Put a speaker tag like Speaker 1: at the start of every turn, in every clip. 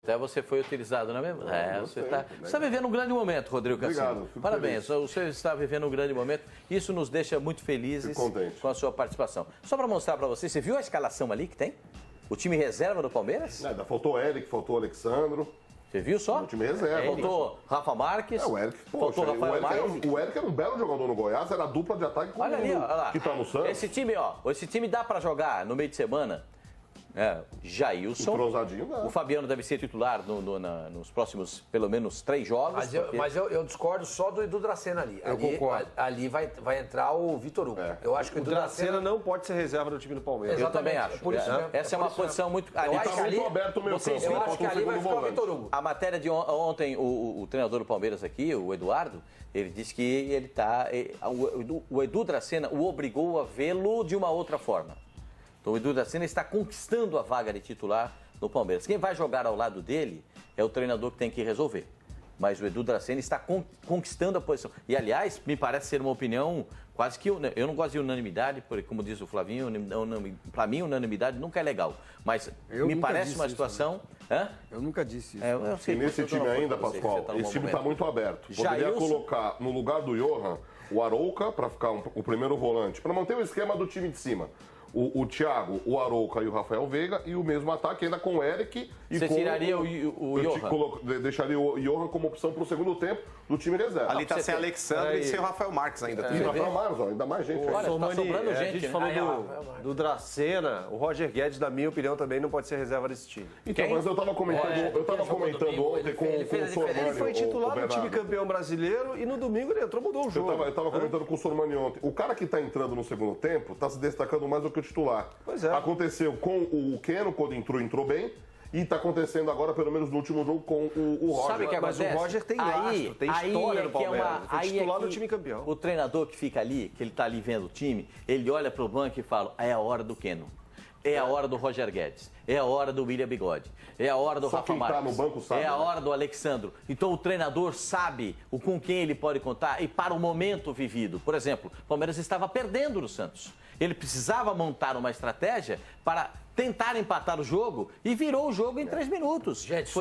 Speaker 1: Até você foi utilizado, não é mesmo? Você está vivendo um grande momento, Rodrigo Cassino.
Speaker 2: Obrigado.
Speaker 1: Parabéns, você está vivendo um grande momento. Isso nos deixa muito felizes com a sua participação. Só para mostrar para você viu a escalação ali que tem? O time reserva do Palmeiras?
Speaker 2: Faltou Eric, faltou Alexandro.
Speaker 1: Você viu só?
Speaker 2: O time reserva.
Speaker 1: Faltou Rafa Marques.
Speaker 2: O Eric,
Speaker 1: faltou Rafael Marques.
Speaker 2: O Eric era um belo jogador no Goiás, era a dupla de ataque com o que está no Santos.
Speaker 1: Esse time dá para jogar no meio de semana. Jailson. O Fabiano deve ser titular nos próximos, pelo menos, 3 jogos.
Speaker 3: Mas eu discordo só do Edu Dracena ali.
Speaker 4: Eu concordo.
Speaker 3: Ali vai entrar o Vitor Hugo. Eu acho que o Edu
Speaker 4: Dracena não pode ser reserva do time do Palmeiras.
Speaker 1: Eu também acho.
Speaker 3: Por isso mesmo.
Speaker 1: Essa é uma posição muito...
Speaker 2: Eu acho
Speaker 3: que ali vai ficar o Vitor Hugo.
Speaker 1: A matéria de ontem, o treinador do Palmeiras aqui, o Eduardo, ele disse que ele está... O Edu Dracena o obrigou a vê-lo de uma outra forma. Então, o Edu Dracena está conquistando a vaga de titular no Palmeiras. Quem vai jogar ao lado dele é o treinador que tem que resolver. Mas o Edu Dracena está conquistando a posição. E, aliás, me parece ser uma opinião quase que... Eu não gosto de unanimidade, porque, como diz o Flavinho, para mim, unanimidade nunca é legal. Mas me parece uma situação...
Speaker 4: Eu nunca disse isso.
Speaker 1: Eu sei,
Speaker 2: e nesse time ainda, Pascoal, esse time está muito aberto. Poderia colocar no lugar do Johan o Arouca para ficar o primeiro volante, para manter o esquema do time de cima. O Thiago, o Arouca e o Rafael Veiga e o mesmo ataque ainda com o Eric e
Speaker 1: Você tiraria o Johan?
Speaker 2: Deixaria o Johan como opção para o segundo tempo do time reserva.
Speaker 5: Ali está sem Alexandre e sem o Rafael Marques ainda.
Speaker 2: E o Rafael Marques, ainda mais gente.
Speaker 1: Olha, tá sobrando gente,
Speaker 4: a gente falou do Dracena, o Roger Guedes, na minha opinião, também não pode ser reserva desse time.
Speaker 2: Então, mas eu estava comentando ontem com o Sormani.
Speaker 4: Ele foi titular do time campeão brasileiro e no domingo ele entrou, mudou o jogo.
Speaker 2: Eu estava comentando com o Sormani ontem. O cara que está entrando no segundo tempo está se destacando mais do que o titular.
Speaker 4: Pois é.
Speaker 2: Aconteceu com o Keno, quando entrou bem. E está acontecendo agora, pelo menos no último jogo, com o Roger.
Speaker 1: Sabe o que acontece?
Speaker 4: Mas o Roger tem lastro, tem história no Palmeiras. Foi titular do time campeão.
Speaker 1: O treinador que fica ali, que ele está ali vendo o time, ele olha para o banco e fala, é a hora do Keno. É a hora do Roger Guedes. É a hora do William Bigode. É a hora do Rafa Marques.
Speaker 2: No banco sabe,
Speaker 1: é a hora do Alexandro. Então o treinador sabe com quem ele pode contar e para o momento vivido. Por exemplo, o Palmeiras estava perdendo no Santos. Ele precisava montar uma estratégia para tentar empatar o jogo e virou o jogo em 3 minutos.
Speaker 3: Gente,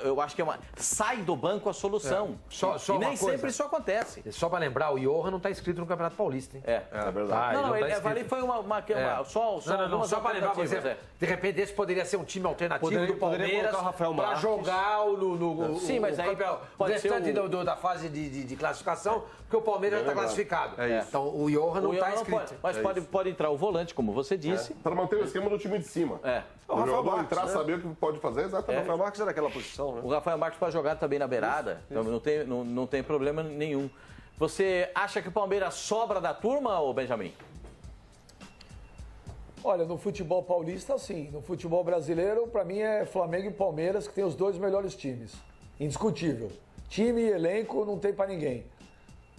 Speaker 1: eu acho que é uma... Sai do banco a solução. E nem sempre isso acontece.
Speaker 3: Só para lembrar, o Johan não está inscrito no Campeonato Paulista, hein?
Speaker 2: É verdade.
Speaker 1: Ali foi
Speaker 3: só para lembrar, por exemplo, de repente esse poderia ser um time alternativo do Palmeiras para jogar no
Speaker 1: sim, mas aí
Speaker 3: o restante da fase de classificação, porque o Palmeiras está classificado. Então o Johan não está inscrito.
Speaker 1: Mas pode entrar o volante, como você disse.
Speaker 2: Para manter o esquema do time de cima. O jogador entrar, saber o que pode fazer, exatamente.
Speaker 4: O Rafael Marques era naquela posição, né?
Speaker 1: O Rafael Marques pode jogar também na beirada, então não tem problema nenhum. Você acha que o Palmeiras sobra da turma, ô Benjamin?
Speaker 6: Olha, no futebol paulista, sim. No futebol brasileiro, para mim é Flamengo e Palmeiras, que tem os 2 melhores times. Indiscutível. Time e elenco não tem para ninguém.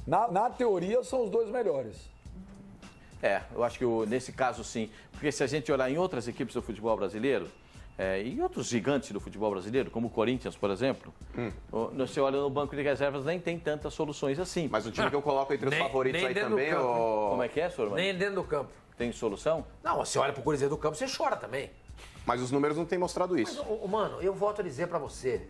Speaker 6: Na teoria, são os 2 melhores.
Speaker 1: Eu acho que nesse caso sim. Porque se a gente olhar em outras equipes do futebol brasileiro, e outros gigantes do futebol brasileiro, como o Corinthians, por exemplo, você olha no banco de reservas, nem tem tantas soluções assim.
Speaker 5: Mas o time que eu coloco entre os favoritos aí também...
Speaker 1: Como é que é, senhor?
Speaker 3: Nem dentro do campo.
Speaker 1: Tem solução?
Speaker 3: Não, você olha pro Corinthians do campo, você chora também.
Speaker 5: Mas os números não têm mostrado isso.
Speaker 3: Mas, mano, eu volto a dizer pra você...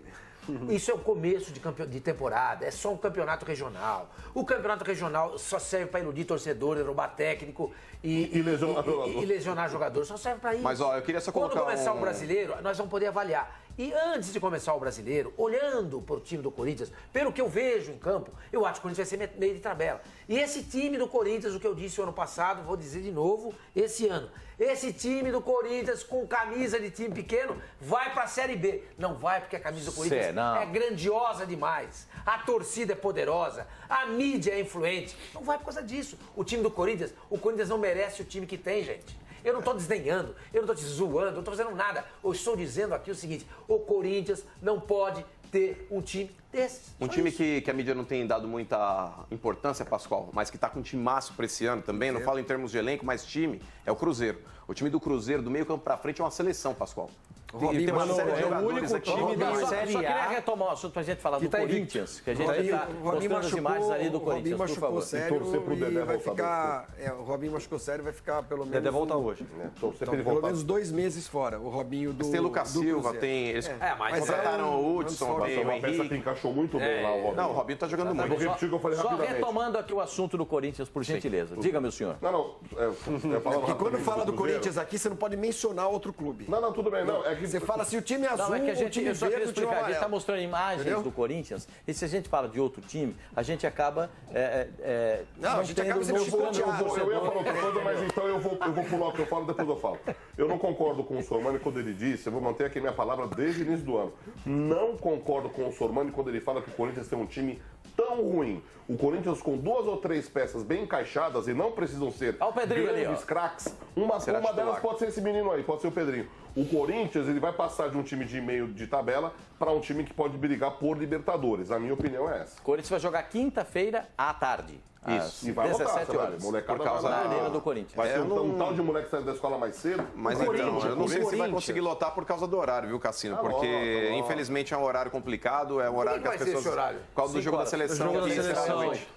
Speaker 3: Isso é o começo de temporada, é só um campeonato regional. O campeonato regional só serve para iludir torcedor, roubar técnico e lesionar jogador. Só serve para isso.
Speaker 5: Mas, eu queria só colocar
Speaker 3: Quando começar o brasileiro, nós vamos poder avaliar. E antes de começar o brasileiro, olhando para o time do Corinthians, pelo que eu vejo em campo, eu acho que o Corinthians vai ser meio de tabela. E esse time do Corinthians, o que eu disse o ano passado, vou dizer de novo esse ano. Esse time do Corinthians, com camisa de time pequeno, vai para a Série B. Não vai porque a camisa do Corinthians é grandiosa demais. A torcida é poderosa, a mídia é influente. Não vai por causa disso. O time do Corinthians, o Corinthians não merece o time que tem, gente. Eu não estou desdenhando, eu não estou te zoando, não estou fazendo nada. Eu estou dizendo aqui o seguinte, o Corinthians não pode ter um time desses.
Speaker 5: Um time que a mídia não tem dado muita importância, Pascoal, mas que está com um timaço para esse ano também, não falo em termos de elenco, mas time, é o Cruzeiro. O time do Cruzeiro, do meio campo para frente, é uma seleção, Pascoal. O Robinho
Speaker 1: tem uma série de
Speaker 5: é o
Speaker 1: jogadores
Speaker 5: único
Speaker 1: aqui.
Speaker 5: time da
Speaker 1: Só
Speaker 5: Série A.
Speaker 1: queria retomar o assunto pra gente falar do
Speaker 7: tá
Speaker 1: Corinthians, que a gente está mostrando as imagens ali do Corinthians, por favor.
Speaker 2: E torcer pro Dedé
Speaker 7: vai
Speaker 2: voltar
Speaker 7: ficar, o Robinho machucou sério, vai ficar pelo menos...
Speaker 4: Dedé volta hoje.
Speaker 2: Torcer pra ele
Speaker 7: Pelo
Speaker 2: voltar.
Speaker 7: menos 2 meses fora, o Robinho do
Speaker 5: Tem Lucas
Speaker 7: do
Speaker 5: Silva,
Speaker 7: Cruzeiro.
Speaker 5: tem... Eles
Speaker 3: mas
Speaker 5: contrataram o Hudson,
Speaker 2: Mas
Speaker 5: tem
Speaker 2: é
Speaker 5: o
Speaker 2: uma peça que
Speaker 5: Henrique.
Speaker 2: encaixou muito bem lá, o Robinho.
Speaker 5: Não, o Robinho tá jogando
Speaker 2: Vou
Speaker 5: muito.
Speaker 2: repetir o que eu falei
Speaker 1: Só
Speaker 2: rapidamente.
Speaker 1: retomando aqui o assunto do Corinthians, por gentileza. Diga, meu senhor.
Speaker 2: Não,
Speaker 7: Porque quando fala do Corinthians aqui, você não pode mencionar outro clube.
Speaker 2: Não, tudo bem. Não, é que
Speaker 7: Você fala assim, o time azul,
Speaker 1: Não, é que a
Speaker 7: o
Speaker 1: gente,
Speaker 7: time
Speaker 1: eu só queria
Speaker 7: verde, o time
Speaker 1: explicar, a gente
Speaker 7: amarelo.
Speaker 1: está mostrando imagens
Speaker 7: Entendeu?
Speaker 1: do Corinthians, e se a gente fala de outro time, a gente acaba
Speaker 7: Não, a gente acaba sendo chicoteado.
Speaker 2: Eu ia falar outra coisa, mas então eu vou pular o que eu falo, depois eu falo. Eu não concordo com o Sormani quando ele disse, eu vou manter aqui minha palavra desde o início do ano. Não concordo com o Sormani quando ele fala que o Corinthians tem um time tão ruim. O Corinthians com 2 ou 3 peças bem encaixadas e não precisam ser
Speaker 1: Olha o Pedrinho ali,
Speaker 2: grandes
Speaker 1: ó.
Speaker 2: craques. Uma
Speaker 5: titular.
Speaker 2: delas pode ser esse menino aí, pode ser o Pedrinho. O Corinthians ele vai passar de um time de meio de tabela para um time que pode brigar por Libertadores. A minha opinião é essa.
Speaker 1: O Corinthians vai jogar quinta-feira à tarde.
Speaker 5: Isso.
Speaker 2: E vai
Speaker 1: 17
Speaker 2: lotar,
Speaker 1: horas.
Speaker 2: molecada
Speaker 5: Por causa
Speaker 2: vai lá.
Speaker 1: da Arena do Corinthians.
Speaker 2: Vai ser um tal de moleque saindo da escola mais cedo.
Speaker 5: Mas
Speaker 2: vai
Speaker 5: então,
Speaker 2: ter
Speaker 5: eu não sei se vai
Speaker 4: Corinthians.
Speaker 5: conseguir lotar por causa do horário, viu, Cassino? Porque,
Speaker 2: lota.
Speaker 5: infelizmente, é um horário complicado, é um horário que
Speaker 3: vai
Speaker 5: as
Speaker 3: ser
Speaker 5: pessoas...
Speaker 3: esse horário?
Speaker 5: Por causa do jogo da seleção.
Speaker 1: jogo da
Speaker 5: aqui,
Speaker 1: seleção.
Speaker 5: sinceramente.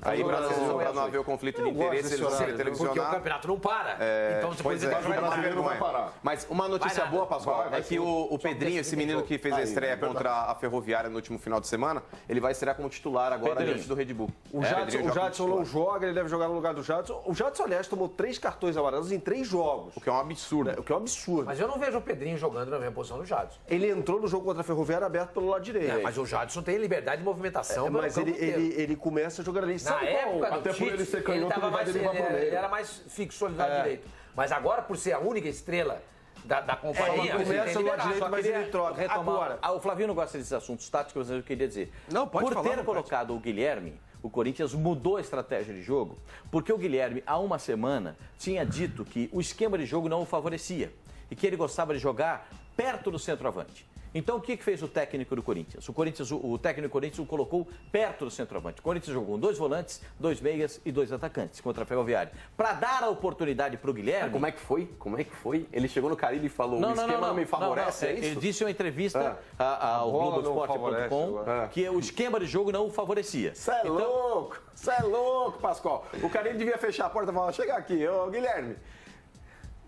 Speaker 5: Aí,
Speaker 1: jogo da
Speaker 5: para
Speaker 1: seleção é
Speaker 5: não haver o conflito de
Speaker 4: Eu gosto
Speaker 5: interesse,
Speaker 4: desse
Speaker 5: eles vão
Speaker 4: horário,
Speaker 5: ser
Speaker 3: Porque o
Speaker 5: televisionados.
Speaker 3: campeonato não para. Então depois
Speaker 5: Pois é,
Speaker 3: ele vai
Speaker 2: o brasileiro
Speaker 5: vergonha.
Speaker 2: vai parar.
Speaker 5: Mas uma notícia
Speaker 3: Vai nada.
Speaker 5: boa, Pascoal,
Speaker 2: Vai
Speaker 5: é que
Speaker 2: sim.
Speaker 5: o Pedrinho, esse menino que fez a estreia contra a Ferroviária no último final de semana, ele vai estrear como titular agora
Speaker 1: Pedrinho.
Speaker 5: diante do Red Bull.
Speaker 4: O
Speaker 5: Pedrinho joga
Speaker 4: Jadson
Speaker 5: como
Speaker 4: não
Speaker 5: titular.
Speaker 4: joga, ele deve jogar no lugar do Jadson. O Jadson, aliás, tomou 3 cartões amarelos em 3 jogos.
Speaker 5: O que é um absurdo.
Speaker 4: O que é um absurdo.
Speaker 3: Mas eu não vejo o Pedrinho jogando na mesma posição do Jadson.
Speaker 4: Ele entrou no jogo contra a Ferroviária aberto pelo lado direito.
Speaker 3: Mas o Jadson tem liberdade de movimentação. pelo
Speaker 4: Mas
Speaker 3: campo inteiro.
Speaker 4: ele começa jogando ali.
Speaker 3: Na
Speaker 4: Sabe
Speaker 3: época
Speaker 4: qual?
Speaker 3: do
Speaker 2: Até por
Speaker 3: Tite,
Speaker 2: ele ser canhoto,
Speaker 3: tava
Speaker 2: ele vai
Speaker 3: mais,
Speaker 2: derivar pro meio.
Speaker 3: ele era mais fixo ali do lado direito. Mas agora, por ser a única estrela da companhia,
Speaker 4: ele começa
Speaker 3: ele tem
Speaker 4: no lado
Speaker 3: liberdade.
Speaker 4: direito,
Speaker 1: Só
Speaker 4: mas
Speaker 1: queria
Speaker 4: ele troca.
Speaker 1: retomar.
Speaker 4: Agora.
Speaker 1: O Flavinho não gosta desses assuntos táticos, mas eu queria dizer.
Speaker 7: Não, pode
Speaker 1: Por
Speaker 7: falar,
Speaker 1: ter
Speaker 7: pode.
Speaker 1: colocado o Guilherme, o Corinthians mudou a estratégia de jogo, porque o Guilherme, há uma semana, tinha dito que o esquema de jogo não o favorecia e que ele gostava de jogar perto do centroavante. Então, o que fez o técnico do Corinthians? O técnico do Corinthians o colocou perto do centroavante. O Corinthians jogou com 2 volantes, 2 meias e 2 atacantes contra a Ferroviária. Para dar a oportunidade para o Guilherme...
Speaker 5: Como é que foi? Ele chegou no Carilho e falou, o esquema não me favorece, é isso?
Speaker 1: Ele disse em uma entrevista ao
Speaker 4: bola não
Speaker 1: Globoesporte.com
Speaker 4: favorece,
Speaker 1: que o esquema de jogo não o favorecia.
Speaker 5: Você é louco, Pascoal. O Carilho devia fechar a porta e falar, chega aqui, ô Guilherme.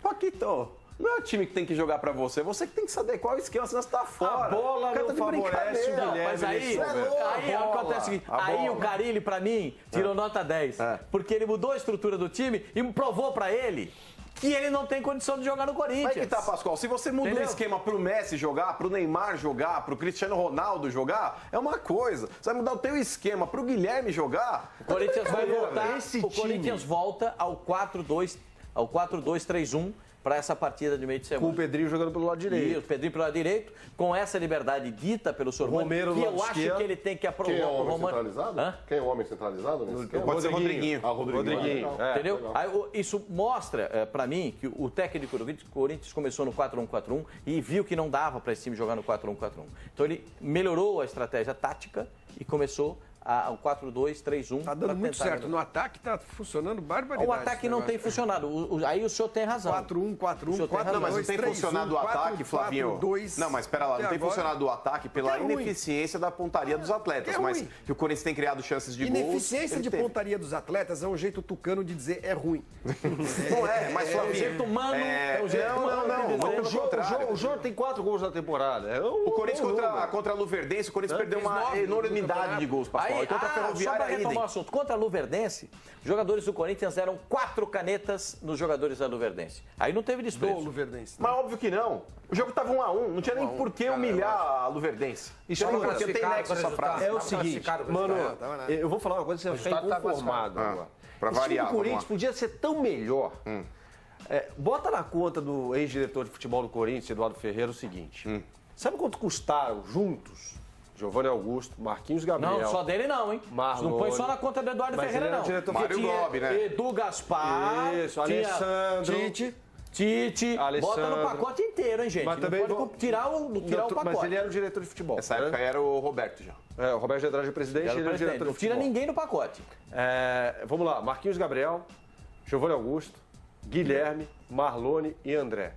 Speaker 5: Paquito, não é o time que tem que jogar pra você, você que tem que saber qual é o esquema, senão você tá fora.
Speaker 4: A bola
Speaker 5: Cara,
Speaker 4: não
Speaker 5: tá de
Speaker 4: favorece
Speaker 5: brincadeira.
Speaker 4: o Guilherme.
Speaker 1: Mas aí acontece o seguinte, aí o Carille, pra mim, tirou nota 10. Porque ele mudou a estrutura do time e provou pra ele que ele não tem condição de jogar no Corinthians.
Speaker 5: Mas que tá, Pascoal? Se você muda o esquema pro Messi jogar, pro Neymar jogar, pro Cristiano Ronaldo jogar, é uma coisa. Você vai mudar o teu esquema pro Guilherme jogar,
Speaker 1: O Corinthians vai voltar,
Speaker 4: Esse
Speaker 1: o
Speaker 4: time-
Speaker 1: Corinthians volta ao 4-2-3-1 para essa partida de meio de
Speaker 4: Com o
Speaker 1: semana.
Speaker 4: Pedrinho jogando pelo lado
Speaker 1: E
Speaker 4: direito.
Speaker 1: o Pedrinho pelo lado direito, com essa liberdade dita pelo Sormani,
Speaker 4: Romero
Speaker 1: que
Speaker 4: no
Speaker 1: eu
Speaker 4: lado
Speaker 1: acho
Speaker 4: esquerdo.
Speaker 1: que ele tem que aprovar.
Speaker 2: Quem é o homem
Speaker 1: Romano-
Speaker 2: centralizado?
Speaker 1: Hã?
Speaker 2: Quem é o homem centralizado nesse esquema?
Speaker 5: pode ser Rodriguinho.
Speaker 2: Ah, Rodriguinho. Legal.
Speaker 1: Entendeu?
Speaker 2: Legal.
Speaker 1: Aí, isso mostra pra mim que o técnico do Corinthians começou no 4-1-4-1 e viu que não dava para esse time jogar no 4-1-4-1. Então ele melhorou a estratégia tática e começou o 4-2-3-1.
Speaker 7: Tá dando muito certo. No ataque tá funcionando barbaridade.
Speaker 1: O ataque não tem funcionado. Aí o senhor tem razão.
Speaker 7: 4-1-4-1,
Speaker 1: O senhor tem razão.
Speaker 7: 4-2-3-1,
Speaker 5: Não, mas não tem funcionado o ataque, Flavinho.
Speaker 7: 4-2.
Speaker 5: Não, mas espera lá, não
Speaker 7: Até
Speaker 5: tem
Speaker 7: agora.
Speaker 5: funcionado o ataque pela
Speaker 7: Porque é ruim.
Speaker 5: ineficiência da pontaria dos atletas.
Speaker 7: é
Speaker 5: Mas
Speaker 7: ruim.
Speaker 5: que o Corinthians tem criado chances de gols.
Speaker 7: Ineficiência
Speaker 5: ele
Speaker 7: de
Speaker 5: teve.
Speaker 7: pontaria dos atletas é um jeito tucano de dizer é ruim.
Speaker 5: Não é, mas Flavinho.
Speaker 1: jeito humano, é o jeito
Speaker 5: não,
Speaker 1: humano
Speaker 5: não,
Speaker 1: de dizer.
Speaker 5: pelo contrário.
Speaker 4: O Jô tem 4 gols na temporada.
Speaker 5: O Corinthians contra a Luverdense, o Corinthians perdeu uma
Speaker 3: 9
Speaker 5: enormidade de gols, Pascoal. E contra a
Speaker 1: só
Speaker 5: Ferroviária,
Speaker 1: para retomar
Speaker 5: idem.
Speaker 1: o assunto, contra a Luverdense, os jogadores do Corinthians eram 4 canetas nos jogadores da Luverdense. Aí não teve
Speaker 7: Do
Speaker 1: desprezo.
Speaker 7: Luverdense.
Speaker 5: Mas óbvio que não. O jogo tava 1-1, não tinha nem por que humilhar a Luverdense. Isso não porque tem nexo essa frase.
Speaker 4: É o seguinte, mano, eu vou falar uma coisa, você vai ficar
Speaker 3: resultado tá
Speaker 4: inconformado agora.
Speaker 5: Pra
Speaker 4: Esse time
Speaker 5: variar,
Speaker 4: do
Speaker 5: vamos
Speaker 4: Corinthians
Speaker 5: lá.
Speaker 4: podia ser tão melhor. Bota na conta do ex-diretor de futebol do Corinthians, Eduardo Ferreira, o seguinte. Sabe quanto custaram juntos Giovanni Augusto, Marquinhos Gabriel?
Speaker 1: Não, só dele não, hein?
Speaker 4: Marlone.
Speaker 1: Não põe só na conta do Eduardo
Speaker 4: Mas
Speaker 1: Ferreira,
Speaker 4: ele era
Speaker 1: não.
Speaker 4: diretor-
Speaker 1: Porque
Speaker 5: Mário
Speaker 1: tinha
Speaker 5: Gobi, né?
Speaker 1: Edu Gaspar,
Speaker 4: Isso,
Speaker 1: tinha
Speaker 4: Alessandro.
Speaker 1: Tite, bota no
Speaker 4: Alessandro.
Speaker 1: pacote inteiro, hein, gente?
Speaker 4: Mas
Speaker 1: não
Speaker 4: também
Speaker 1: pode
Speaker 4: vou-
Speaker 1: tirar o pacote.
Speaker 4: Mas ele era o diretor de futebol.
Speaker 5: Nessa
Speaker 4: né?
Speaker 5: época era o Roberto já.
Speaker 4: O Roberto de Andrade é presidente,
Speaker 1: Era o
Speaker 4: ele era o
Speaker 1: presidente.
Speaker 4: diretor
Speaker 1: Não
Speaker 4: de
Speaker 1: tira
Speaker 4: futebol.
Speaker 1: ninguém no pacote.
Speaker 4: Vamos lá, Marquinhos Gabriel, Giovanni Augusto, Guilherme, Marlone e André.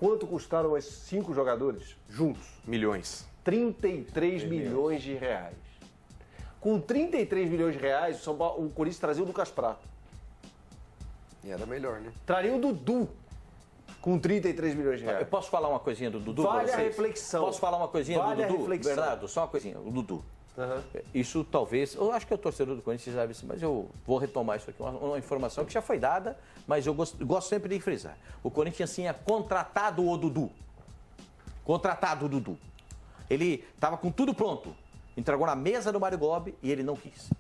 Speaker 4: quanto custaram esses 5 jogadores juntos?
Speaker 5: Milhões.
Speaker 4: 33 milhões de reais. Com 33 milhões de reais, o Corinthians trazia o Lucas Prato.
Speaker 7: E era melhor, né?
Speaker 4: Traria o Dudu com 33 milhões de reais.
Speaker 1: Eu posso falar uma coisinha do Dudu?
Speaker 4: Vale a reflexão.
Speaker 1: Posso falar uma coisinha
Speaker 4: Vale
Speaker 1: do Dudu?
Speaker 4: a reflexão.
Speaker 1: Bernardo, só uma coisinha. O Dudu. Isso talvez, eu acho que o torcedor do Corinthians sabe isso, mas eu vou retomar isso aqui, uma informação que já foi dada, mas eu gosto sempre de frisar. O Corinthians tinha contratado o Dudu. Contratado o Dudu. Ele estava com tudo pronto. Entregou na mesa do Mário Gobi e ele não quis.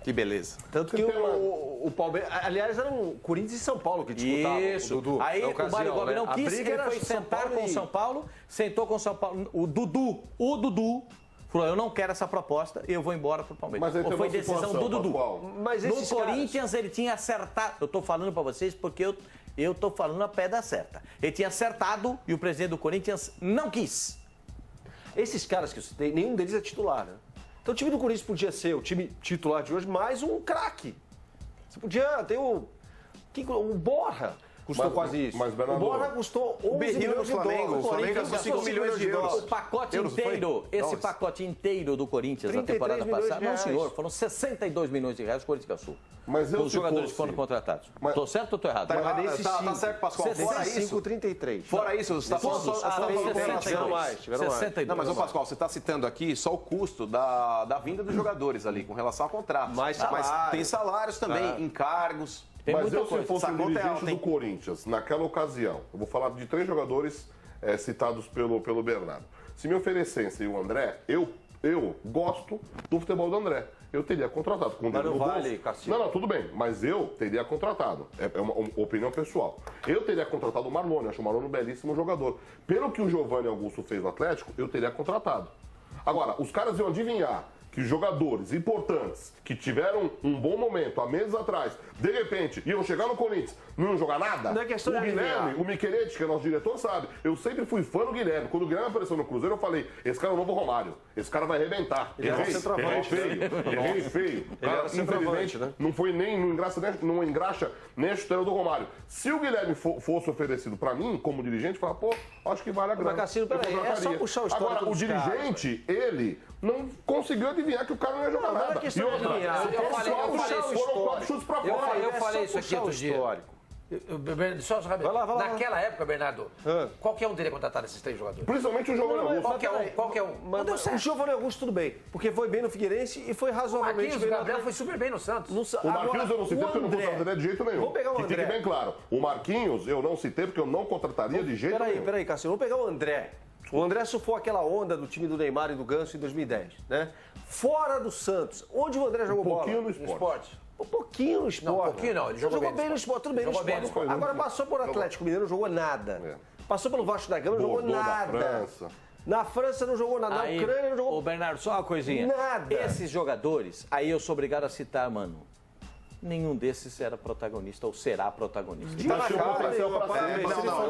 Speaker 5: Que beleza.
Speaker 4: Tanto que o Palmeiras... Aliás, eram Corinthians e São Paulo que disputavam
Speaker 1: Isso.
Speaker 4: o Dudu.
Speaker 1: Aí o Mário Gobi não quis, ele foi sentar com o São Paulo, sentou com o São Paulo. O Dudu falou, eu não quero essa proposta e eu vou embora pro Palmeiras.
Speaker 2: Mas
Speaker 1: ou foi decisão do Dudu.
Speaker 4: Mas
Speaker 1: no Corinthians ele tinha acertado. Eu tô falando para vocês porque eu tô falando a pedra certa. Ele tinha acertado e o presidente do Corinthians não quis.
Speaker 4: Esses caras que eu citei, nenhum deles é titular, né? Então o time do Corinthians podia ser o time titular de hoje, mais um craque. Você podia ter o Borja. Custou quase isso.
Speaker 2: Mas, Bernardo,
Speaker 4: o Borja custou 11 milhões de dólares.
Speaker 5: O Flamengo gastou 5 milhões de euros.
Speaker 1: O pacote inteiro, esse pacote inteiro do Corinthians na temporada passada, não, senhor, foram 62 milhões de reais que o Corinthians gastou.
Speaker 2: Mas
Speaker 1: os jogadores foram contratados. Estou certo ou estou errado?
Speaker 5: Tá certo, Pascoal. Fora isso,
Speaker 4: 33.
Speaker 5: Fora isso, você está falando...
Speaker 4: Tiveram mais.
Speaker 5: Não, mas, Pascoal, você está citando aqui só o custo da vinda dos jogadores ali, com relação a contratos.
Speaker 4: Mas
Speaker 5: tem salários também, encargos...
Speaker 2: Mas eu, se fosse um dirigente do Corinthians, naquela ocasião, eu vou falar de 3 jogadores citados pelo Bernardo. Se me oferecessem o André, eu gosto do futebol do André. Eu teria contratado. Com
Speaker 4: mas não vale, Cassio.
Speaker 2: Não, tudo bem. Mas eu teria contratado. É uma opinião pessoal. Eu teria contratado o Marlone. Acho o Marlone um belíssimo jogador. Pelo que o Giovanni Augusto fez no Atlético, eu teria contratado. Agora, os caras iam adivinhar que jogadores importantes que tiveram um bom momento há meses atrás, de repente, iam chegar no Corinthians, não iam jogar nada?
Speaker 4: Não é questão
Speaker 2: o Guilherme, o Micheletti, que é nosso diretor, sabe. Eu sempre fui fã do Guilherme. Quando o Guilherme apareceu no Cruzeiro, eu falei, esse cara é o novo Romário. Esse cara vai arrebentar. Errei feio. Infelizmente, né? Não foi nem, não engraxa nem a chuteira do Romário. Se o Guilherme fosse oferecido pra mim, como dirigente, eu falava, acho que vale a grana.
Speaker 4: Mas, Cassino, peraí, é só puxar o histórico.
Speaker 2: Agora, o dirigente, ele não conseguiu adivinhar que o cara não ia jogar nada.
Speaker 4: E outra,
Speaker 3: eu falei isso aqui outro dia. Só naquela época, Bernardo, qualquer um teria contratado esses 3 jogadores.
Speaker 2: Principalmente o Giovanni Augusto.
Speaker 3: Qualquer um.
Speaker 4: O Giovanni Augusto, tudo bem. Porque foi bem no Figueirense e foi razoavelmente bem.
Speaker 3: O Gabriel foi super bem no Santos.
Speaker 2: O Marquinhos eu não citei porque eu não contrataria de jeito nenhum.
Speaker 4: Vamos pegar o André.
Speaker 2: Que fique bem claro. O Marquinhos eu não citei porque eu não contrataria de jeito nenhum.
Speaker 4: Peraí, Cassio. Vamos pegar o André. O André surfou aquela onda do time do Neymar e do Ganso em 2010, né? Fora do Santos, onde o André jogou bola?
Speaker 2: Um pouquinho no esporte.
Speaker 4: Um pouquinho no esporte.
Speaker 3: Não, um pouquinho não, ele jogou bem no esporte.
Speaker 4: Tudo bem no esporte. Agora passou por Atlético Mineiro, não jogou nada. Passou pelo Vasco da Gama, não jogou nada. Na França não jogou nada, na Ucrânia não jogou...
Speaker 1: Ô, Bernardo, só uma coisinha.
Speaker 4: Nada.
Speaker 1: Esses jogadores, aí eu sou obrigado a citar, mano. Nenhum desses era protagonista ou será protagonista.
Speaker 2: Mas tinha um potencial pra ser.
Speaker 5: Eu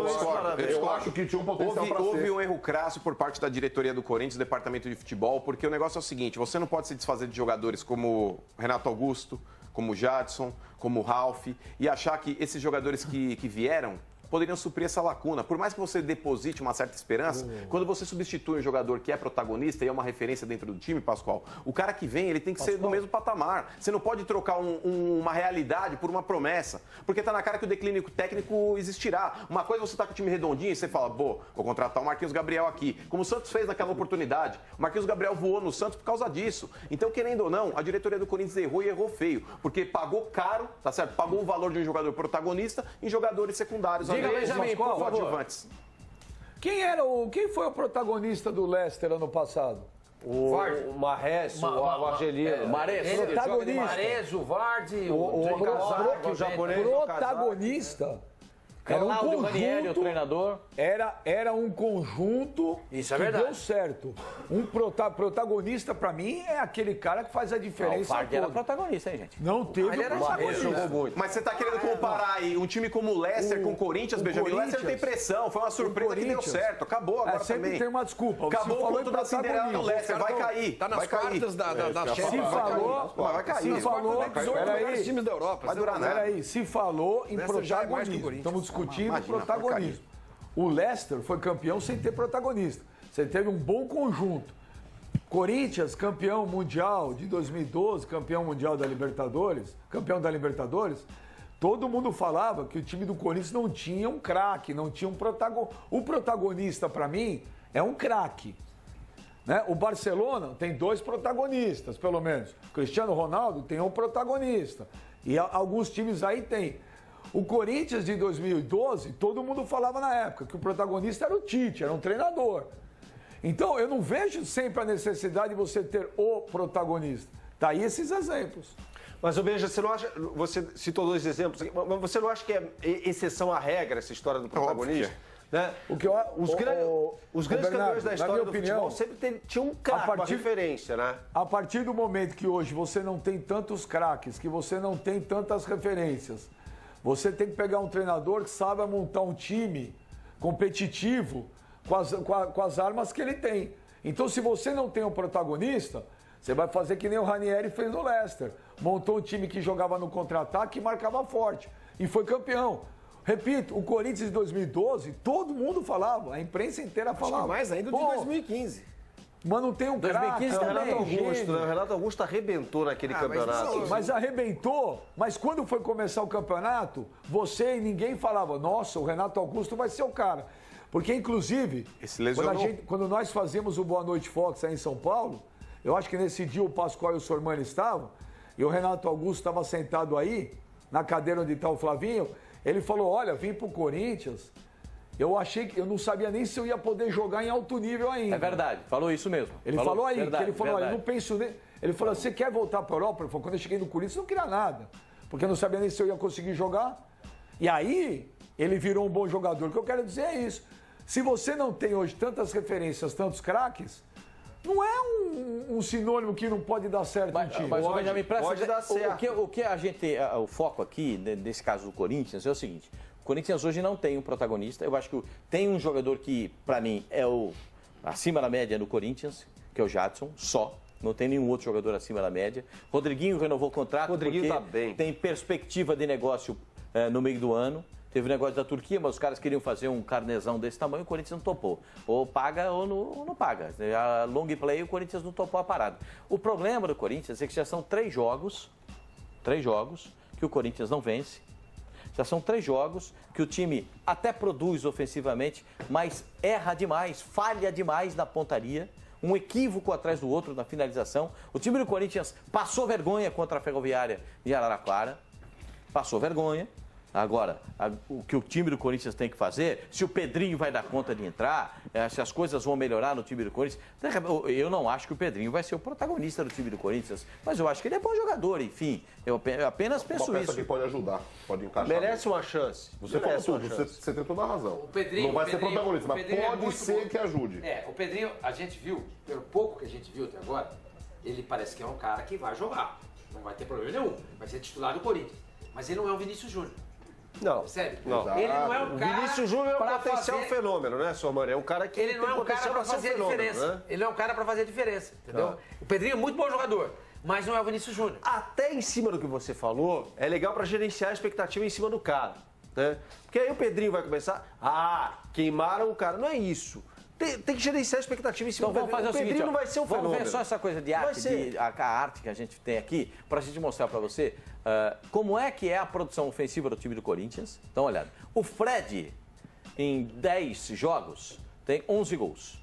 Speaker 5: discordo.
Speaker 2: Eu acho que tinha um potencial pra ser.
Speaker 5: Houve um erro crasso por parte da diretoria do Corinthians, do departamento de futebol, porque o negócio é o seguinte, você não pode se desfazer de jogadores como Renato Augusto, como Jadson, como Ralf, e achar que esses jogadores que vieram poderiam suprir essa lacuna. Por mais que você deposite uma certa esperança, quando você substitui um jogador que é protagonista e é uma referência dentro do time, Pascoal, o cara que vem, ele tem que ser do mesmo patamar. Você não pode trocar uma realidade por uma promessa, porque tá na cara que o declínio técnico existirá. Uma coisa é você tá com o time redondinho e você fala, vou contratar o Marquinhos Gabriel aqui, como o Santos fez naquela oportunidade. O Marquinhos Gabriel voou no Santos por causa disso. Então, querendo ou não, a diretoria do Corinthians errou e errou feio, porque pagou caro, tá certo? Pagou o valor de um jogador protagonista em jogadores secundários.
Speaker 3: Diga, Benjamin, por favor.
Speaker 6: Quem foi o protagonista do Leicester ano passado?
Speaker 4: O Marres, o Argelino.
Speaker 6: Protagonista.
Speaker 3: Mares, o Vardy,
Speaker 6: o japonês. Protagonista. Era um
Speaker 1: Cláudio Ranieri, o
Speaker 6: conjunto,
Speaker 1: treinador.
Speaker 6: Era um conjunto
Speaker 3: Isso é
Speaker 6: que
Speaker 3: verdade.
Speaker 6: deu certo. Um protagonista, pra mim, é aquele cara que faz a diferença.
Speaker 1: O Vardy era protagonista, hein, gente?
Speaker 6: Não teve
Speaker 3: ele era
Speaker 6: protagonista.
Speaker 4: Jogou muito.
Speaker 5: Mas você tá querendo comparar aí um time como o Leicester com o Corinthians, Benjamin? O Leicester tem pressão, foi uma surpresa que deu certo. Acabou agora
Speaker 6: sempre
Speaker 5: também.
Speaker 6: tem uma desculpa.
Speaker 5: Acabou o conto da Cinderela do Leicester, vai cair.
Speaker 7: Tá nas quartas da
Speaker 6: Se falou...
Speaker 5: Vai cair.
Speaker 6: Se falou...
Speaker 7: Peraí. Times da Europa.
Speaker 5: Vai durar nada.
Speaker 6: Peraí, se falou em
Speaker 7: Leicester já é mais que o
Speaker 6: protagonismo.
Speaker 7: Corinthians.
Speaker 6: Estamos discutindo protagonismo. O Leicester foi campeão sem ter protagonista. Você teve um bom conjunto. Corinthians, campeão mundial de 2012, campeão mundial da Libertadores, campeão da Libertadores, todo mundo falava que o time do Corinthians não tinha um craque, não tinha um protagonista. O protagonista, para mim, é um craque. Né? O Barcelona tem 2 protagonistas, pelo menos. O Cristiano Ronaldo tem um protagonista. E alguns times aí tem. O Corinthians de 2012, todo mundo falava na época que o protagonista era o Tite, era um treinador. Então, eu não vejo sempre a necessidade de você ter o protagonista. Tá aí esses exemplos.
Speaker 4: Mas, Benja, você não acha... Você citou 2 exemplos aqui, mas você não acha que é exceção à regra essa história do protagonista? Né? Os grandes campeões da história do futebol sempre tinham um craque, uma referência, né?
Speaker 6: A partir do momento que hoje você não tem tantos craques, que você não tem tantas referências, você tem que pegar um treinador que saiba montar um time competitivo com as armas que ele tem. Então, se você não tem um protagonista, você vai fazer que nem o Ranieri fez no Leicester. Montou um time que jogava no contra-ataque e marcava forte. E foi campeão. Repito, o Corinthians de 2012, todo mundo falava, a imprensa inteira falava.
Speaker 7: Acho que mais ainda de 2015.
Speaker 6: Mas não tem um craque.
Speaker 4: O Renato Augusto arrebentou naquele campeonato.
Speaker 6: Mas arrebentou, mas quando foi começar o campeonato, você e ninguém falava, nossa, o Renato Augusto vai ser o cara. Porque, inclusive, quando nós fazíamos o Boa Noite Fox aí em São Paulo, eu acho que nesse dia o Pascoal e o Sormani estavam, e o Renato Augusto estava sentado aí, na cadeira onde está o Flavinho, ele falou, olha, vim pro Corinthians, eu não sabia nem se eu ia poder jogar em alto nível ainda.
Speaker 1: É verdade, falou isso mesmo.
Speaker 6: Ele falou aí, verdade, que ele falou, olha, eu não penso nem... Ele falou, você quer voltar para a Europa? Ele falou, quando eu cheguei no Corinthians, eu não queria nada, porque eu não sabia nem se eu ia conseguir jogar. E aí, ele virou um bom jogador. O que eu quero dizer é isso. Se você não tem hoje tantas referências, tantos craques, não é um sinônimo que não pode dar certo no time.
Speaker 1: Mas pode dar certo. O que a gente, o foco aqui, nesse caso do Corinthians, é o seguinte. O Corinthians hoje não tem um protagonista. Eu acho que tem um jogador que, para mim, é o acima da média no Corinthians, que é o Jadson, só. Não tem nenhum outro jogador acima da média. Rodriguinho renovou o contrato porque
Speaker 4: tá bem.
Speaker 1: Tem perspectiva de negócio no meio do ano. Teve o negócio da Turquia, mas os caras queriam fazer um carnezão desse tamanho, o Corinthians não topou. Ou paga ou não paga. A long play, o Corinthians não topou a parada. O problema do Corinthians é que já são 3 jogos que o Corinthians não vence. Já são 3 jogos que o time até produz ofensivamente, mas erra demais, falha demais na pontaria. Um equívoco atrás do outro na finalização. O time do Corinthians passou vergonha contra a Ferroviária de Araraquara. Passou vergonha. Agora, o que o time do Corinthians tem que fazer, se o Pedrinho vai dar conta de entrar, se as coisas vão melhorar no time do Corinthians, eu não acho que o Pedrinho vai ser o protagonista do time do Corinthians, mas eu acho que ele é bom jogador, enfim, eu apenas penso isso.
Speaker 2: Que pode ajudar, pode encaixar.
Speaker 4: Merece uma chance.
Speaker 2: Você falou tudo, você tem toda a razão. Não vai ser protagonista, mas pode ser que ajude.
Speaker 3: O Pedrinho, a gente viu, pelo pouco que a gente viu até agora, ele parece que é um cara que vai jogar, não vai ter problema nenhum, vai ser titular do Corinthians, mas ele não é o Vinícius Júnior.
Speaker 4: Não.
Speaker 3: Sério?
Speaker 4: Não.
Speaker 3: Ele não é um cara.
Speaker 4: O Vinícius Júnior é um potencial fenômeno, né, Sormani? É um cara que
Speaker 3: ele não é um cara para fazer a diferença. Né? Ele não é um cara para fazer a diferença, entendeu? O Pedrinho é muito bom jogador, mas não é o Vinícius Júnior.
Speaker 4: Até em cima do que você falou, é legal para gerenciar a expectativa em cima do cara, né? Porque aí o Pedrinho vai começar, queimaram o cara. Não é isso. Tem que gerenciar a expectativa em cima do Pedrinho.
Speaker 1: Vamos fazer o seguinte,
Speaker 4: não vai ser um fenômeno.
Speaker 1: Vamos ver só essa coisa de arte, a arte que a gente tem aqui, para a gente mostrar para você como é que é a produção ofensiva do time do Corinthians. Então, olha, o Fred, em 10 jogos, tem 11 gols.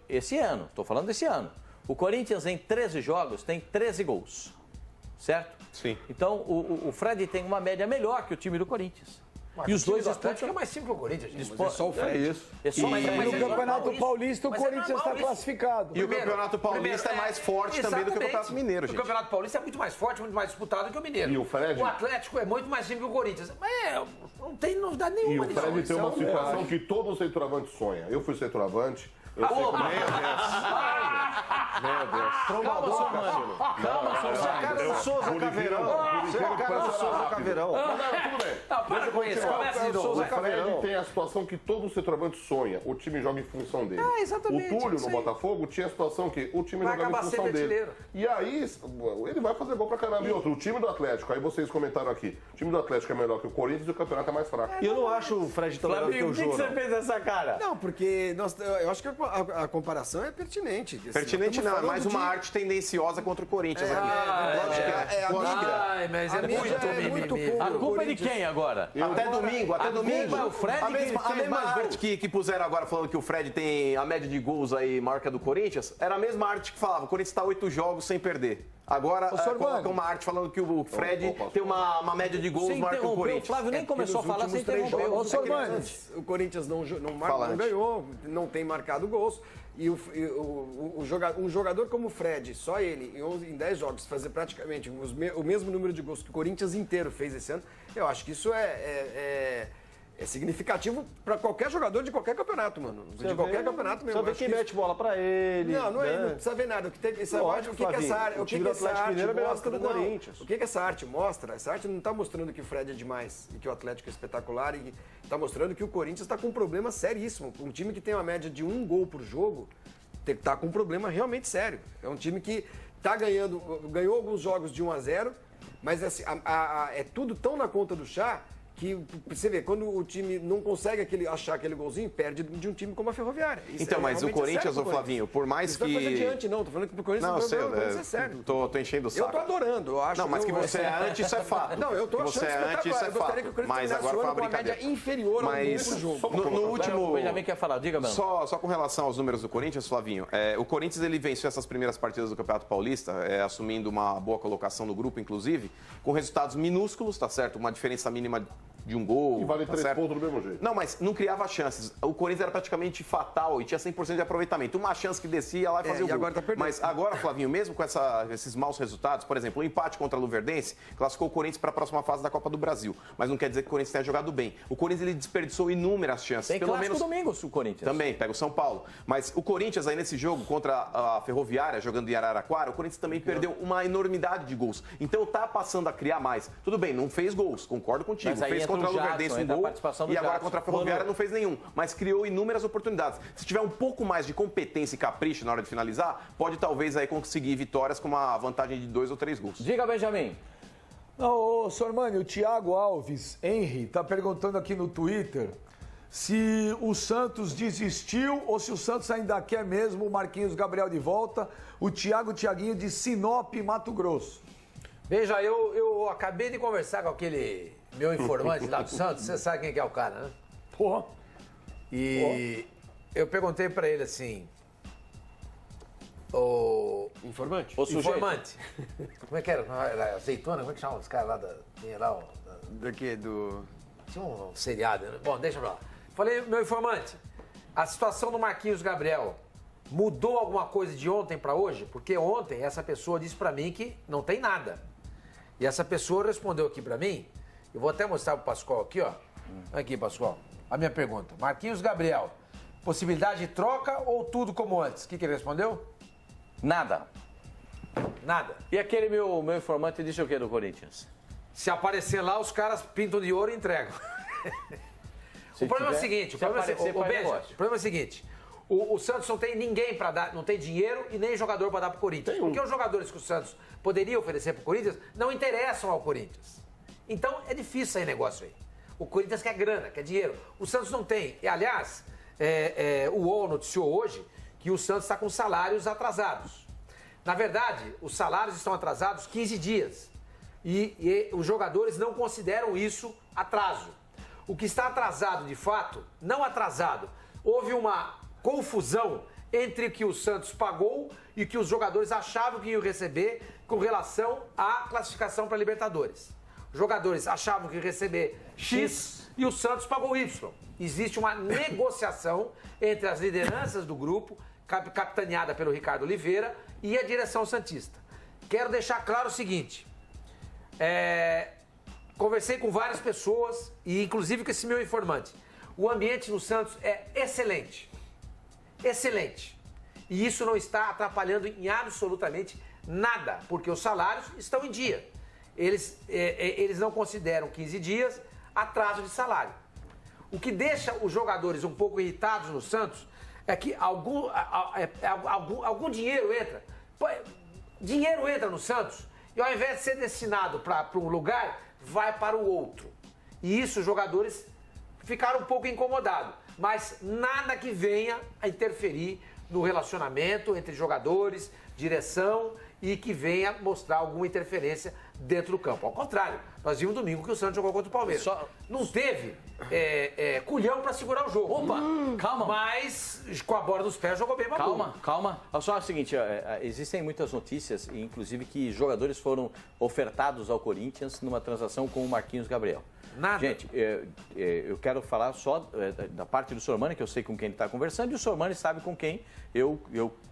Speaker 1: Esse ano, estou falando desse ano. O Corinthians, em 13 jogos, tem 13 gols. Certo?
Speaker 5: Sim.
Speaker 1: Então, o Fred tem uma média melhor que o time do Corinthians.
Speaker 3: Mas
Speaker 1: e os dois
Speaker 3: Atlético é mais simples que o Corinthians, gente.
Speaker 6: Mas é só o Fred.
Speaker 1: É só
Speaker 6: mas no Campeonato Paulista, o Corinthians está classificado.
Speaker 5: E o Campeonato Paulista é mais forte também do que o Campeonato Mineiro, gente.
Speaker 3: O Campeonato Paulista é muito mais forte, muito mais disputado do que o Mineiro.
Speaker 2: E o Fred?
Speaker 3: O Atlético é muito mais simples que o Corinthians. Não tem novidade nenhuma.
Speaker 2: E o Fred tem uma situação que todo centroavante sonha. Eu fui centroavante. Eu sei como é.
Speaker 4: Meu Deus.
Speaker 1: Calma, Sormani. Calma,
Speaker 4: Você é a cara do Souza Caveirão. Você é a cara do Souza Caveirão.
Speaker 2: Tudo bem.
Speaker 3: Não, para com isso. Começa de novo.
Speaker 2: O Fred tem a situação que todo centroavante sonha. O time joga em função dele.
Speaker 3: Exatamente.
Speaker 2: O Túlio, no Botafogo, tinha a situação que o time
Speaker 3: Vai
Speaker 2: jogava em
Speaker 3: acabar
Speaker 2: função
Speaker 3: sendo
Speaker 2: dele.
Speaker 3: artilheiro.
Speaker 2: E aí, ele vai fazer gol pra caramba. E outro, o time do Atlético, aí vocês comentaram aqui, o time do Atlético é melhor que o Corinthians e o campeonato é mais fraco.
Speaker 4: E eu não acho o Fred tão melhor que
Speaker 1: Flavinho,
Speaker 4: o
Speaker 1: por que
Speaker 4: Jô.
Speaker 1: você fez essa cara?
Speaker 7: Não, porque eu acho que a comparação é pertinente. Assim,
Speaker 5: Pertinente
Speaker 7: nós
Speaker 5: não, é
Speaker 7: estamos
Speaker 5: mais
Speaker 7: falando
Speaker 5: uma arte tendenciosa contra o Corinthians aqui.
Speaker 7: É a mídia.
Speaker 3: Ai, mas é
Speaker 7: A mídia
Speaker 3: muito
Speaker 7: é muito
Speaker 3: mimimi.
Speaker 7: contra
Speaker 1: A
Speaker 7: o
Speaker 1: culpa é de
Speaker 7: Corinthians.
Speaker 1: quem agora?
Speaker 5: Até domingo.
Speaker 1: culpa é o Fred
Speaker 5: a
Speaker 1: que
Speaker 5: mesma,
Speaker 1: fez mais
Speaker 5: arte que puseram agora falando que o Fred tem a média de gols aí maior que a do Corinthians, era a mesma arte que falava, o Corinthians está 8 jogos sem perder. Agora coloca uma arte falando que o Fred tem uma média de gols
Speaker 1: Você
Speaker 5: maior que o
Speaker 1: interrompeu, o
Speaker 5: Corinthians.
Speaker 1: Flávio nem começou a falar, você interrompeu.
Speaker 6: Ô, Sormani.
Speaker 7: O Corinthians não
Speaker 5: Falante.
Speaker 7: ganhou, não tem marcado gols. E um jogador como o Fred, só ele, em 10 jogos, fazer praticamente o mesmo número de gols que o Corinthians inteiro fez esse ano, eu acho que isso é significativo para qualquer jogador de qualquer campeonato, mano. De qualquer campeonato mesmo.
Speaker 4: Só ver quem mete bola pra ele.
Speaker 7: Não precisa ver nada. O que tem,
Speaker 4: Lógico,
Speaker 7: o que essa arte,
Speaker 4: o time do Atlético Mineiro é melhor que o do Corinthians.
Speaker 7: O que essa arte mostra? Essa arte não está mostrando que o Fred é demais e que o Atlético é espetacular e está mostrando que o Corinthians está com um problema seríssimo. Um time que tem uma média de 1 gol por jogo está com um problema realmente sério. É um time que ganhou alguns jogos de 1-0, mas assim, é tudo tão na conta do chá que você vê, quando o time não consegue achar aquele golzinho, perde de um time como a Ferroviária. Isso
Speaker 5: Então, mas o Corinthians, ô Flavinho, por mais
Speaker 7: isso
Speaker 5: que...
Speaker 7: Isso não é coisa de anti, não. Tô falando que pro Corinthians,
Speaker 5: não, eu sei,
Speaker 7: o Corinthians é sério.
Speaker 5: Tô enchendo o saco.
Speaker 7: Eu tô adorando, eu acho.
Speaker 5: Não, mas que você é anti, isso é fato.
Speaker 7: Não, eu tô
Speaker 5: que
Speaker 7: achando
Speaker 5: você é anti, isso é
Speaker 7: eu gostaria que o
Speaker 5: fato.
Speaker 7: Corinthians
Speaker 5: Mas agora foi uma
Speaker 7: com a média
Speaker 5: brincadeira.
Speaker 7: inferior ao
Speaker 5: Mas
Speaker 7: do jogo.
Speaker 5: no último...
Speaker 1: O Benjamin quer falar, diga mesmo.
Speaker 5: Só com relação aos números do Corinthians, Flavinho, o Corinthians ele venceu essas primeiras partidas do Campeonato Paulista, assumindo uma boa colocação no grupo, inclusive, com resultados minúsculos, tá certo? Uma diferença mínima de um gol.
Speaker 2: E vale
Speaker 5: tá
Speaker 2: 3
Speaker 5: certo?
Speaker 2: pontos do mesmo jeito.
Speaker 5: Não, mas não criava chances. O Corinthians era praticamente fatal e tinha 100% de aproveitamento. Uma chance que descia lá e fazia o gol.
Speaker 7: Agora tá perdendo.
Speaker 5: Mas agora, Flavinho, mesmo com esses maus resultados, por exemplo, o empate contra a Luverdense classificou o Corinthians para a próxima fase da Copa do Brasil. Mas não quer dizer que o Corinthians tenha jogado bem. O Corinthians ele desperdiçou inúmeras chances.
Speaker 1: Tem
Speaker 5: pelo
Speaker 1: clássico
Speaker 5: menos
Speaker 1: domingo, o Corinthians.
Speaker 5: também, pega o São Paulo. Mas o Corinthians aí nesse jogo contra a Ferroviária, jogando em Araraquara, o Corinthians também perdeu uma enormidade de gols. Então tá passando a criar mais. Tudo bem, não fez gols, concordo contigo.
Speaker 1: Mas aí
Speaker 5: Fez
Speaker 1: entra
Speaker 5: contra a
Speaker 1: o Jadson,
Speaker 5: Luverdense um
Speaker 1: entra a
Speaker 5: gol
Speaker 1: participação do
Speaker 5: e agora
Speaker 1: Jadson.
Speaker 5: contra a Ferroviária não fez nenhum. Mas criou inúmeras oportunidades. Se tiver um pouco mais de competência e capricho na hora de finalizar, pode talvez aí conseguir vitórias com uma vantagem de 2 ou 3 gols.
Speaker 1: Diga, Benjamin.
Speaker 6: Não, ô Sormani, o Thiago Alves Henry tá perguntando aqui no Twitter se o Santos desistiu ou se o Santos ainda quer mesmo o Marquinhos Gabriel de volta, o Thiaguinho de Sinop, Mato Grosso.
Speaker 3: Veja, eu acabei de conversar com aquele meu informante lá do Santos, você sabe quem que é o cara, né?
Speaker 6: Porra.
Speaker 3: E eu perguntei pra ele assim, o
Speaker 7: Informante?
Speaker 1: O sujeito.
Speaker 3: informante, como é que era? Era azeitona? Como é que chama os caras lá da... Tinha lá,
Speaker 7: Do quê?
Speaker 3: tinha um seriado, né? Bom, deixa pra lá. Falei, meu informante, a situação do Marquinhos Gabriel mudou alguma coisa de ontem pra hoje? Porque ontem essa pessoa disse pra mim que não tem nada. E essa pessoa respondeu aqui pra mim, eu vou até mostrar pro Pascoal aqui, ó. Aqui, Pascoal, a minha pergunta. Marquinhos Gabriel, possibilidade de troca ou tudo como antes? O que ele respondeu?
Speaker 1: Nada.
Speaker 3: Nada.
Speaker 1: E aquele meu informante disse o que do Corinthians?
Speaker 3: Se aparecer lá, os caras pintam de ouro e entregam. O problema é o seguinte, o problema é o seguinte, o Santos não tem ninguém para dar, não tem dinheiro e nem jogador para dar pro Corinthians. Porque os jogadores que o Santos poderia oferecer pro Corinthians não interessam ao Corinthians. Então é difícil sair negócio aí. O Corinthians quer grana, quer dinheiro. O Santos não tem. E, aliás, o UOL noticiou hoje que o Santos está com salários atrasados. Na verdade, os salários estão atrasados 15 dias. E os jogadores não consideram isso atraso. O que está atrasado, de fato, não atrasado. Houve uma confusão entre o que o Santos pagou e o que os jogadores achavam que iam receber com relação à classificação para a Libertadores. Os jogadores achavam que iam receber X e o Santos pagou Y. Existe uma negociação entre as lideranças do grupo, capitaneada pelo Ricardo Oliveira, e a direção santista. Quero deixar claro o seguinte, conversei com várias pessoas, e inclusive com esse meu informante. O ambiente no Santos é excelente. Excelente. E isso não está atrapalhando em absolutamente nada, porque os salários estão em dia. Eles não consideram 15 dias atraso de salário. O que deixa os jogadores um pouco irritados no Santos é que algum dinheiro entra. Dinheiro entra no Santos e ao invés de ser destinado para um lugar, vai para o outro. E isso os jogadores ficaram um pouco incomodados. Mas nada que venha a interferir no relacionamento entre jogadores, direção e que venha mostrar alguma interferência dentro do campo. Ao contrário, nós vimos domingo que o Santos jogou contra o Palmeiras. Não teve culhão para segurar o jogo.
Speaker 1: Opa, calma.
Speaker 3: Mas com a bola nos pés jogou bem pra bola.
Speaker 1: Calma. Só o seguinte, existem muitas notícias, inclusive que jogadores foram ofertados ao Corinthians numa transação com o Marquinhos Gabriel.
Speaker 3: Nada.
Speaker 1: Gente, eu quero falar só da parte do Sormani, que eu sei com quem ele está conversando, e o Sormani sabe com quem eu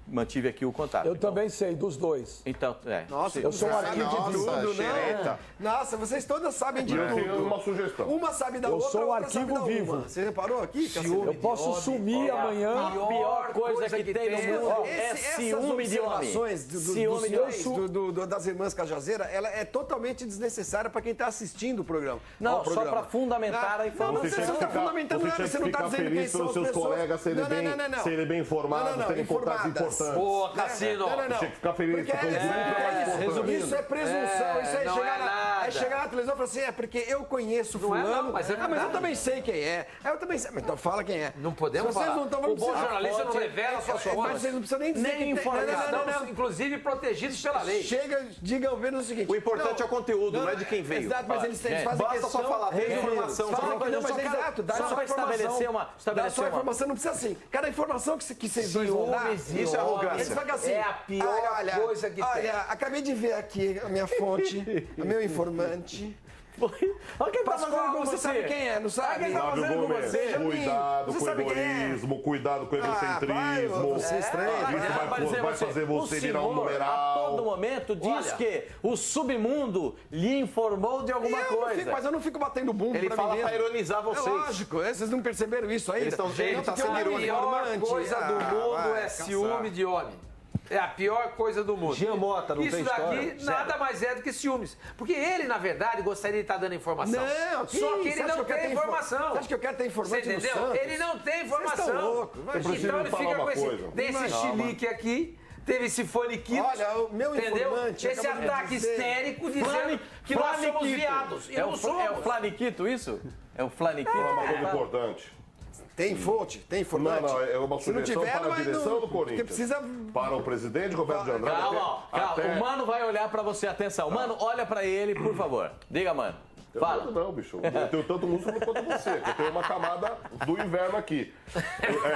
Speaker 1: mantive aqui o contato.
Speaker 6: Eu também sei, dos dois.
Speaker 1: Então,
Speaker 7: Nossa,
Speaker 6: eu sou um arquivo de tudo,
Speaker 7: né? Nossa, vocês todas sabem de tudo.
Speaker 2: Eu tenho uma sugestão.
Speaker 7: Uma sabe da outra,
Speaker 6: sou um
Speaker 7: outra sabe
Speaker 6: arquivo
Speaker 7: da
Speaker 6: vivo.
Speaker 7: uma. Você reparou aqui? Cacete?
Speaker 6: Eu posso sumir amanhã.
Speaker 1: A pior coisa que tem no mundo é ciúme de homem.
Speaker 7: Ciúme de homem. Das irmãs Cajazeira, ela é totalmente desnecessária para quem está assistindo o programa.
Speaker 1: Não, só para fundamentar a informação.
Speaker 7: Você não está fundamentando nada, você não está dizendo quem são as
Speaker 2: seus
Speaker 7: pessoas.
Speaker 2: colegas serem bem informados, terem contatos importantes.
Speaker 3: Boa, Cassino.
Speaker 2: Você tinha que ficar feliz.
Speaker 7: Isso é presunção, isso é chegar na televisão e falar assim, porque eu conheço fulano, mas eu também sei quem é. Eu também sei, então fala quem é.
Speaker 3: Não podemos
Speaker 7: vocês
Speaker 3: falar.
Speaker 7: Não estão,
Speaker 3: o bom jornalista não revela suas fontes.
Speaker 7: Mas vocês não precisam nem dizer
Speaker 1: nem informação.
Speaker 3: Estamos, inclusive, protegidos pela lei.
Speaker 7: Chega, diga ao menos o seguinte.
Speaker 5: O importante é o conteúdo, não é de quem veio.
Speaker 7: Exato, mas eles fazem
Speaker 5: basta
Speaker 7: questão...
Speaker 5: só falar, tem informação.
Speaker 7: Exato, dá só a informação, não precisa assim. Cada informação que vocês dois vão dar...
Speaker 5: Isso é arrogância.
Speaker 7: Eles falam assim,
Speaker 3: é a pior coisa que tem.
Speaker 7: Olha, acabei de ver aqui a minha fonte, o meu informante...
Speaker 1: Olha quem tá
Speaker 7: Pascoal,
Speaker 1: fazendo com
Speaker 7: você sabe quem é, não sabe?
Speaker 1: Quem tá fazendo com você?
Speaker 2: Cuidado com o egoísmo, cuidado com o egocentrismo.
Speaker 7: Você é estranho.
Speaker 2: Isso vai fazer você virar um numeral.
Speaker 1: A todo momento diz que o submundo lhe informou de alguma coisa.
Speaker 7: Mas eu não fico batendo bumbo.
Speaker 5: Ele fala pra ironizar vocês.
Speaker 7: É lógico, vocês não perceberam isso ainda.
Speaker 5: Ele tá sendo irônico.
Speaker 3: A pior coisa do mundo é ciúme de homem. É a pior coisa do mundo.
Speaker 4: Jean Mota, não
Speaker 3: isso
Speaker 4: tem
Speaker 3: daqui
Speaker 4: história?
Speaker 3: nada mais é do que ciúmes. Porque ele, na verdade, gostaria de estar dando informação.
Speaker 7: Não,
Speaker 3: só que ele não tem informação.
Speaker 7: Você acha que eu quero ter informação?
Speaker 3: Você entendeu? Ele não tem informação.
Speaker 7: Vocês estão loucos.
Speaker 3: Então ele fica com esse chilique aqui. Teve esse faniquito.
Speaker 7: Olha, o meu informante...
Speaker 3: Esse ataque histérico dizendo que nós somos viados.
Speaker 1: É o flaniquito isso? É o flaniquito.
Speaker 2: É uma coisa importante.
Speaker 7: Tem fonte, tem informante.
Speaker 2: Não, é uma sugestão para a direção do Corinthians.
Speaker 7: Precisa...
Speaker 2: Para o presidente Roberto de Andrade.
Speaker 1: Calma. O Mano vai olhar para você. Atenção. Mano, olha para ele, por favor. Diga, Mano. Fala.
Speaker 2: Não, bicho. Eu tenho tanto músculo quanto você, que eu tenho uma camada do inverno aqui.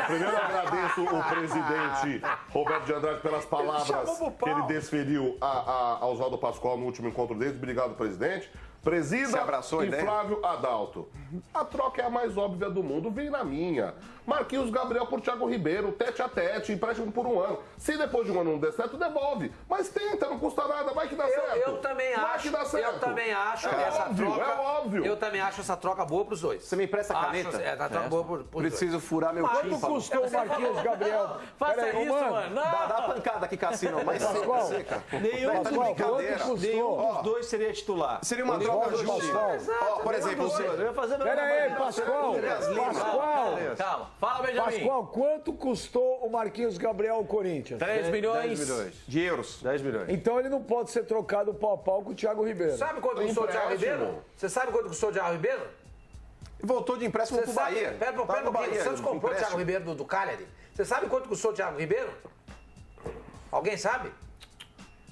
Speaker 2: Primeiro eu agradeço o presidente Roberto de Andrade pelas palavras que ele desferiu a Oswaldo Pascoal no último encontro deles. Obrigado, presidente. Presida e Flávio Adalto. A troca é a mais óbvia do mundo, vem na minha. Marquinhos Gabriel por Thiago Ribeiro, tete a tete, empréstimo por um ano. Se depois de um ano não der certo, devolve. Mas tenta, não custa nada, vai que dá certo.
Speaker 3: Eu também acho.
Speaker 2: Vai que dá certo.
Speaker 3: Eu também acho
Speaker 2: essa troca. É óbvio.
Speaker 3: Eu também acho essa troca boa pros dois.
Speaker 5: Você me empresta a caneta?
Speaker 3: Tá troca boa pros dois.
Speaker 5: Preciso furar meu
Speaker 6: tímpano. Quanto custou o Marquinhos Gabriel?
Speaker 1: Faça isso, mano.
Speaker 5: Dá a pancada aqui, Cassino. Mas seca.
Speaker 4: Nenhum dos dois seria titular.
Speaker 5: Seria uma troca justa. Por exemplo,
Speaker 6: Pera aí, Pascoal.
Speaker 1: Calma. Fala, Benjamin.
Speaker 6: Pascoal, quanto custou o Marquinhos Gabriel ao Corinthians?
Speaker 1: 3 milhões
Speaker 5: de euros.
Speaker 4: 10 milhões.
Speaker 6: Então ele não pode ser trocado pau a pau com o Thiago Ribeiro.
Speaker 3: Sabe quanto custou o Thiago Ribeiro? Você sabe quanto custou o Thiago Ribeiro?
Speaker 5: Voltou de empréstimo pro Bahia.
Speaker 3: Pera um pouquinho. O Santos comprou o Thiago Ribeiro do Cagliari. Você sabe quanto custou o Thiago Ribeiro? Alguém sabe?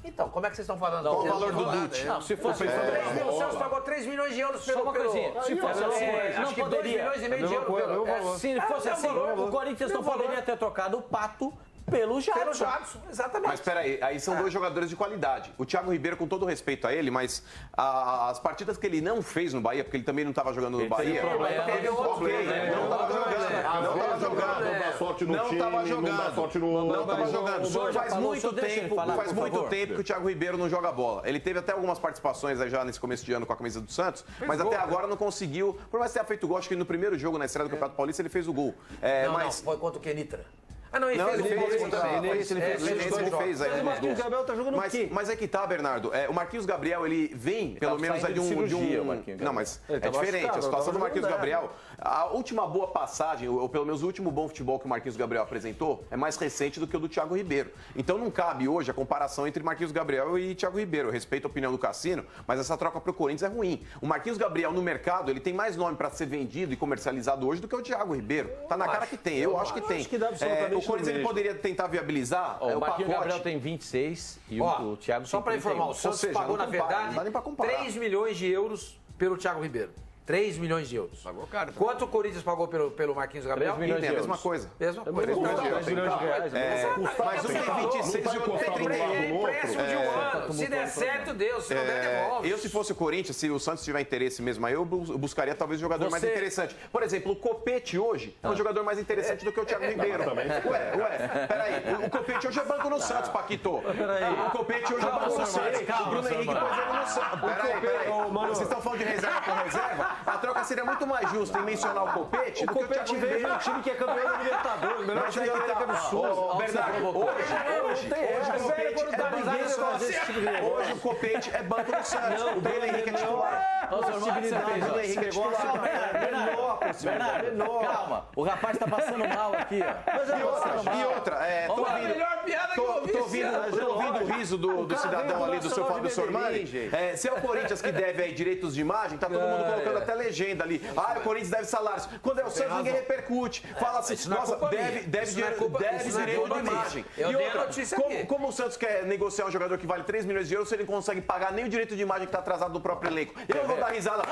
Speaker 3: Então, como é que vocês estão falando?
Speaker 5: Qual o valor do Dutti?
Speaker 1: Não, se fosse...
Speaker 3: O Santos pagou 3 milhões de euros pelo...
Speaker 1: Só uma coisinha. Se fosse assim, não poderia...
Speaker 3: 2 milhões e meio de euros pelo...
Speaker 1: Se fosse assim, o Corinthians não poderia ter trocado o Pato pelo Jadson.
Speaker 3: Exatamente.
Speaker 5: Mas peraí, aí são dois jogadores de qualidade. O Thiago Ribeiro, com todo respeito a ele, mas as partidas que ele não fez no Bahia, porque ele também não estava jogando no Bahia...
Speaker 2: Não estava jogando. Não dá sorte no time, não dá sorte no...
Speaker 5: Não estava jogando. Faz muito tempo que o Thiago Ribeiro não joga bola. Ele teve até algumas participações aí já nesse começo de ano com a camisa do Santos, mas até agora não conseguiu. Por mais que tenha feito gol, acho que no primeiro jogo, na estreia do Campeonato Paulista, ele fez o gol.
Speaker 3: Não, foi contra o Kenitra. Ah, não, ele
Speaker 5: fez.
Speaker 4: Mas o Marquinhos Gabriel tá jogando o quê?
Speaker 5: Mas é que tá, Bernardo. O Marquinhos Gabriel, ele vem, pelo menos, de um... Não, mas é diferente. A situação do Marquinhos Gabriel... A última boa passagem, ou pelo menos o último bom futebol que o Marquinhos Gabriel apresentou, é mais recente do que o do Thiago Ribeiro. Então não cabe hoje a comparação entre Marquinhos Gabriel e Thiago Ribeiro. Eu respeito a opinião do Cassino, mas essa troca pro Corinthians é ruim. O Marquinhos Gabriel no mercado, ele tem mais nome para ser vendido e comercializado hoje do que o Thiago Ribeiro. Tá na cara que tem, eu acho que tem. O Corinthians ele poderia tentar viabilizar
Speaker 1: o Marquinhos Gabriel tem 26 e o Thiago
Speaker 3: só para informar, o Santos pagou, na verdade, 3 milhões de euros pelo Thiago Ribeiro. 3 milhões de euros.
Speaker 7: Pagou caro.
Speaker 3: Quanto o Corinthians pagou pelo Marquinhos Gabriel?
Speaker 1: 3 milhões de euros.
Speaker 5: Mesma coisa.
Speaker 3: Mesma coisa.
Speaker 4: 3 milhões de reais.
Speaker 5: Mas um tem 26 e o outro tem 31.
Speaker 3: Empréstimo de um ano. Se der certo, Deus. Se não der, devolve.
Speaker 5: Eu, se fosse o Corinthians, se o Santos tiver interesse mesmo aí, eu buscaria talvez um jogador mais interessante. Por exemplo, o Copete hoje é um jogador mais interessante do que o Thiago Ribeiro. Ué, peraí. O Copete hoje é banco no Santos, Paquito. O Copete hoje é banco no Santos. O Bruno Henrique pôs ele no Santos. Peraí. Vocês estão falando de reserva com reserva? A troca seria muito mais justa em mencionar o Copete do que o Thiago Ribeiro.
Speaker 4: É um time que é campeão da Libertadores, o melhor time da América do Sul.
Speaker 5: Bernardo, hoje o Copete é banco no Santos. O Bruno Henrique é titular.
Speaker 1: Bernardo, calma. O rapaz tá passando mal aqui, ó.
Speaker 5: E outra, tô ouvindo o riso do cidadão ali, do seu Fábio Sormani. Se é o Corinthians que deve aí direitos de imagem, tá todo mundo colocando até legenda ali. O Corinthians deve salários. Quando é o Santos, ninguém repercute. Fala assim, nossa, deve direito de imagem. E outra, como o Santos quer negociar um jogador que vale 3 milhões de euros, se ele não consegue pagar nem o direito de imagem que tá atrasado do próprio elenco? Eu vou dar risada.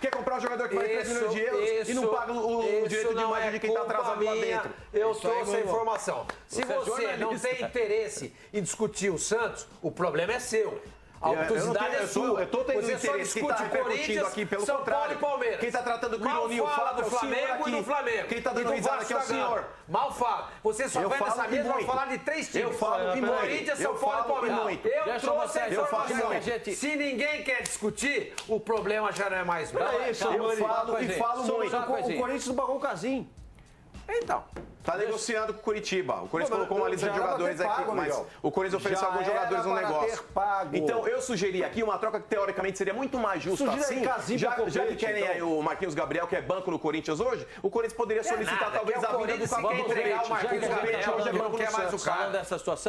Speaker 5: Quer comprar um jogador que vale 3 milhões de euros e não paga o direito de imagem de quem tá atrasado lá dentro?
Speaker 3: Eu trouxe a informação. Se você não tem interesse em discutir o Santos, o problema é seu. A oportunidade é sua.
Speaker 5: Eu tô tendo interesse que tá repercutindo aqui, pelo contrário. Quem tá tratando com ironia o fato
Speaker 3: do Flamengo e do Flamengo.
Speaker 5: Quem tá dando risada aqui é o senhor.
Speaker 3: Mal fala. Você só vai nessa mesa vai falar de 3 times.
Speaker 5: Eu falo e muito.
Speaker 3: Corinthians, São Paulo e Palmeiras. Eu trouxe a informação. Se ninguém quer discutir, o problema já não é mais meu.
Speaker 5: Eu falo e falo muito.
Speaker 4: O Corinthians não pagou o Casim.
Speaker 3: Então.
Speaker 5: Tá negociando com o Curitiba. O Corinthians colocou uma lista de jogadores aqui, mas o Corinthians ofereceu alguns jogadores no negócio. Então eu sugeri aqui uma troca que teoricamente seria muito mais justa assim. Já que querem aí o Marquinhos Gabriel, que é banco no Corinthians hoje, o Corinthians poderia solicitar talvez a vinda do Copete.
Speaker 3: O Marquinhos Gabriel hoje é banco no Santos.
Speaker 1: Falando dessa situação.